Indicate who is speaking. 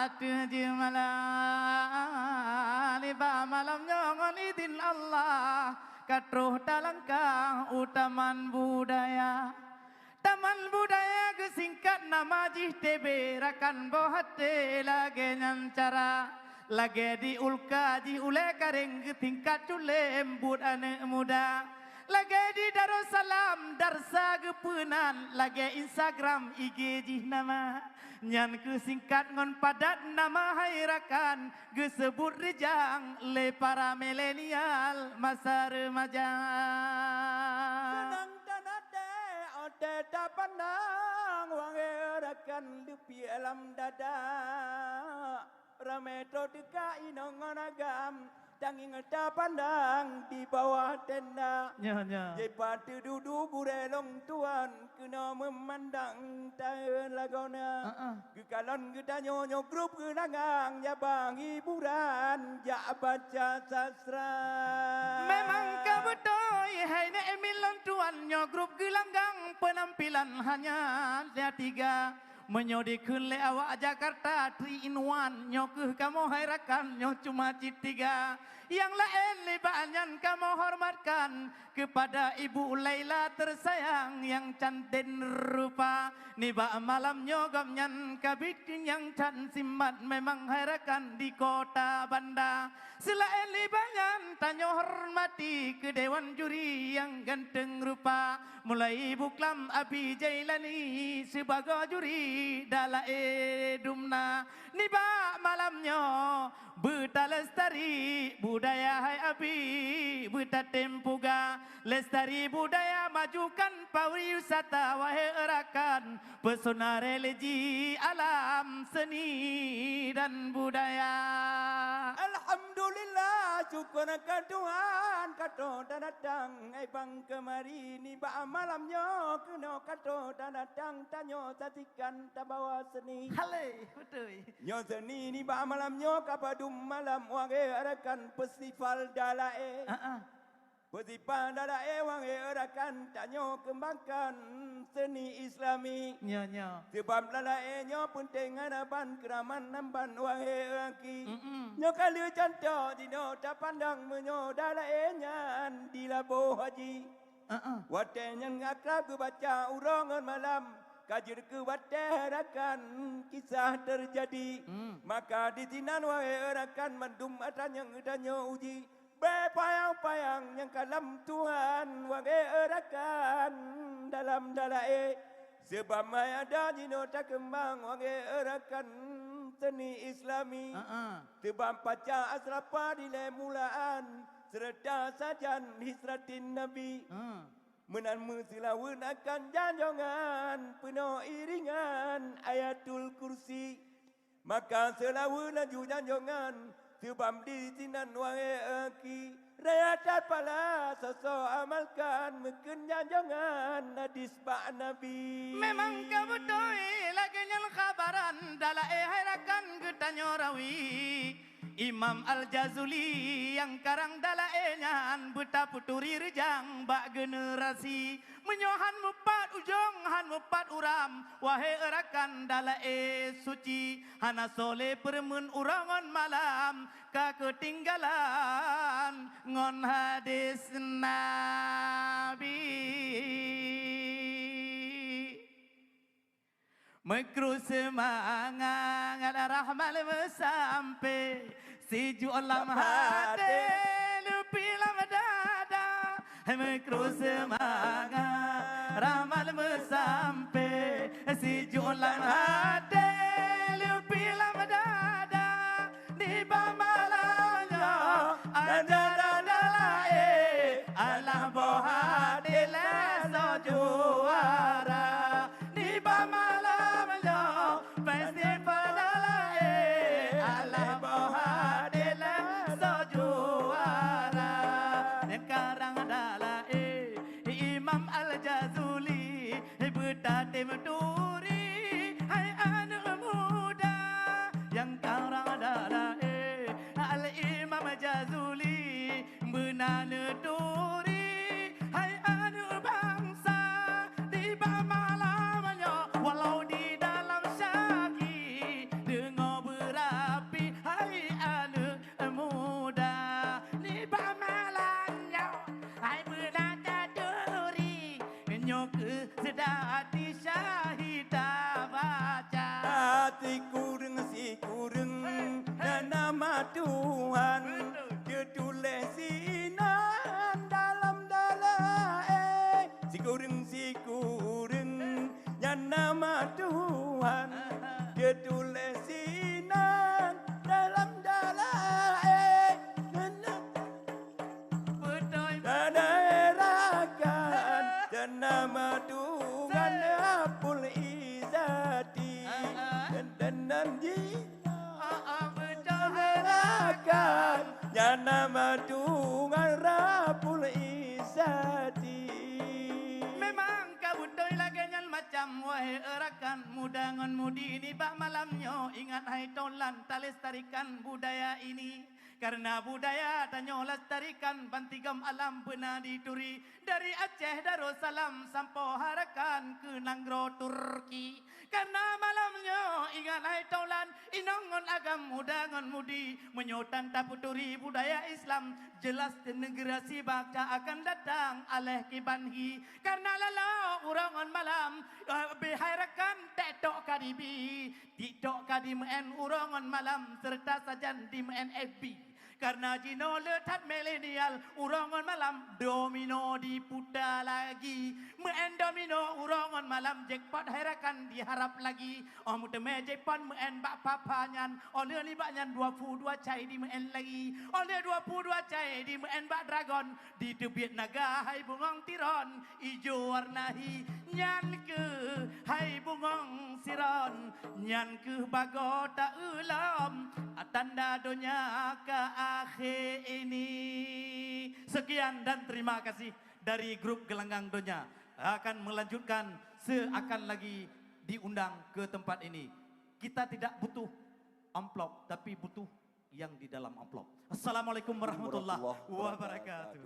Speaker 1: atuh jemala liba malam nyongon idin Allah katruh dalangkah utaman budaya taman budaya gesingkat nama JTB rakan bohate lage nyancara lage di ulka di ule kareng tingkat cule embut anak muda lage di Darussalam darsa gepunan lage Instagram IG jih nama nyan kesingkat ngon padat nama hairakan gesebut rejang le para milenial masa remaja
Speaker 2: senang tanade ode dapandang wange rakan lupi alam dada rametro deka inongon agam tanging ada pandang di bawah tenda Jepatu duduk burelong tuan kena memandang tahun lagona Kekalon kita nyonyo grup kenangang ya bang hiburan ya baca sastra
Speaker 1: memang kabutoi hai ne emilon tuan nyo grup gelanggang penampilan hanya dia tiga menyodikeun le awak Jakarta 3 in 1 nyo keuh kamu hairakan nyo cuma tiga yang lain libanyan kamu hormatkan kepada Ibu Laila tersayang yang cantik rupa niba malam nyogom nyan kabit yang can simbat memang hairakan di kota Banda selain libanyan tanyo hormati ke dewan juri yang ganteng rupa mulai Buklam Abi Jailani sebagai juri dala edumna niba malamnya buta lestari budaya hai abi buta tempuga lestari budaya majukan pariwisata wahai erakan pesona religi alam seni dan budaya
Speaker 2: Alhamdulillah syukur ke Tuhan kato dan datang bang kemari niba malamnya kena kato dan datang tanyo tatikan tabawa seni
Speaker 1: hale betul
Speaker 2: nyo seni ni ba malamnya kapadum malam wange arakan festival dalae festival dalae wange arakan tanyo kembangkan seni islami
Speaker 1: nyo
Speaker 2: sebab dalae nyo penting hadapan keraman namban wange aki nyo kali contoh dino tapandang menyo dalae nyan di labo haji wate nyan ngakrab baca urongan malam kajir ke waterakan kisah terjadi maka di tinan waerakan mendum atanya ngedanya uji bepayang-payang yang kalam Tuhan waerakan dalam dalae sebab ada jino tak kembang waerakan seni islami sebab paca asrapa di lemulaan serta sajan hisratin nabi menan musilawan akan janjongan penuh iringan ayatul kursi maka selawan laju janjongan sebab di sinan wae aki rayatat pala sosok amalkan meken janjongan hadis pak nabi
Speaker 1: memang kabutoi lagi nyal kabaran dala hairakan getanyo rawi Imam Al-Jazuli yang karang dalaenyan buta puturi rejang bak generasi menyohan mupat ujung han mupat uram wahai erakan dalae suci hana sole permen urangan malam ka ketinggalan ngon hadis nabi Mekru semangat rahmal sampai si jualam hati lupi lam dada Mekru semangat rahmal sampai si jualam hati lupi lam dada di bamalannya ada dalae Allah bohadi leso juara di bamalannya Imam Al-Jazuli buta tem turi hai anu
Speaker 2: Tuhan tertulis sinan dalam dalae si kureng yang nama Tuhan tertulis sinan dalam dalae
Speaker 1: Betul.
Speaker 2: daerakan dan nama Tuhan Rabbul Izzati dan nanti akan ya nama Tuhan Rabbul Izzati.
Speaker 1: Memang kabutoi laganyal macam wahai erakan mudangan mudi ini bak malamnya ingat hai tolan talestarikan budaya ini. Karena budaya tanyo lestarikan bantigam alam pernah dituri dari Aceh Darussalam sampai Harakan ke Nanggro Turki. Karena malamnya ingat hai taulan inongon agam mudangan mudi menyotan taputuri budaya Islam jelas di negara si bakca akan datang aleh kibanhi. Karena lalau urangan malam beharakan tetok kadibi titok kadimen urangan malam serta sajan di FB. Karena Jino letat milenial urangan malam domino diputar lagi. Meen domino urangan malam jackpot herakan diharap lagi. Oh muteme jackpot meen bak papanyan. Oleh ni baknyan 22 cai di meen lagi. Oleh 22 cai di meen bak dragon. Di tebit naga hai bungong tiron ijo warnahi. Nyan ke hai bungong siron. Nyan ke bagota ulam. Tanda dunia ke akhir ini. Sekian dan terima kasih dari grup Gelanggang Donya. Akan melanjutkan seakan lagi diundang ke tempat ini. Kita tidak butuh amplop tapi butuh yang di dalam amplop. Assalamualaikum warahmatullahi wabarakatuh.